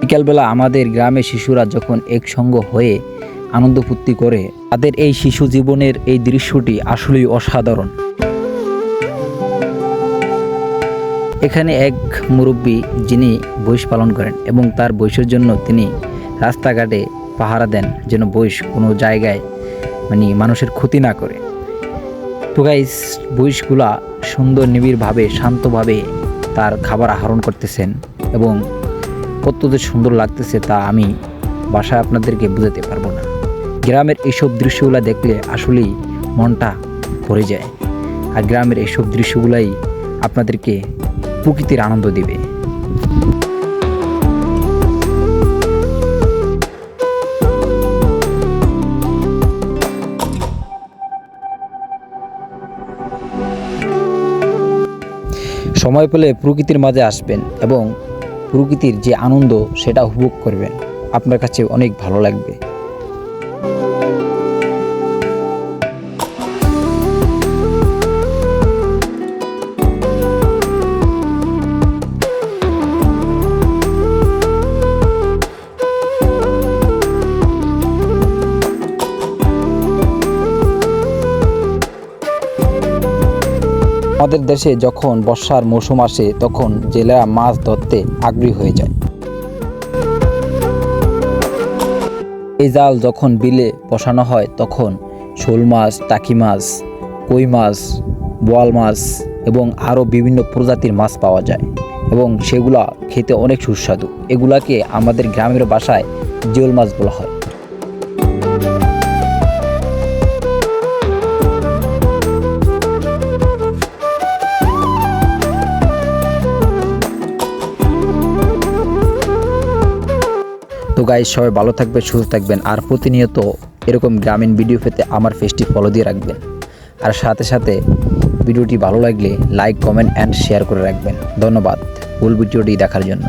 বিকালবেলা আমাদের গ্রামে শিশুরা যখন একসঙ্গ হয়ে আনন্দ ফুর্তি করে, তাদের এই শিশু জীবনের এই দৃশ্যটি আসলেই অসাধারণ। এখানে এক মুরব্বী যিনি বৈশ পালন করেন এবং তার বৈশের জন্য তিনি রাস্তাঘাটে পাহারা দেন যেন বৈশ কোনো জায়গায় মানুষের ক্ষতি না করে। তো গাইস, বৈশগুলা সুন্দর নিবিড়ভাবে শান্তভাবে তার খাবার আহরণ করতেছেন এবং কতটা সুন্দর লাগতেছে তা আমি বাসায় আপনাদেরকে বোঝাতে পারবো না। গ্রামের এইসব দৃশ্যগুলো দেখলে আসলেই মনটা ভরে যায়, আর গ্রামের এইসব দৃশ্যগুলাই আপনাদেরকে প্রকৃতির আনন্দ দিবে। সময় পেলে প্রকৃতির মাঝে আসবেন এবং প্রকৃতির যে আনন্দ সেটা উপভোগ করবেন, আপনার কাছে অনেক ভালো লাগবে। আমাদের দেশে যখন বর্ষার মৌসুম আসে তখন জেলেরা মাছ ধরতে আগ্রহী হয়ে যায়। এই জাল যখন বিলে বসানো হয় তখন শোল মাছ, টাকি মাছ, কই মাছ, বোয়াল মাছ এবং আরও বিভিন্ন প্রজাতির মাছ পাওয়া যায় এবং সেগুলা খেতে অনেক সুস্বাদু। এগুলাকে আমাদের গ্রামের ভাষায় জিওল মাছ বলা হয়। তো গাইস, সবাই ভালো থাকবেন, সুস্থ থাকবেন, আর প্রতিনিয়ত এরকম গ্রামীণ ভিডিও পেতে আমার পেজটি ফলো দিয়ে রাখবেন। আর সাথে সাথে ভিডিওটি ভালো লাগলে লাইক, কমেন্ট অ্যান্ড শেয়ার করে রাখবেন। ধন্যবাদ ফুল ভিডিওটি দেখার জন্য।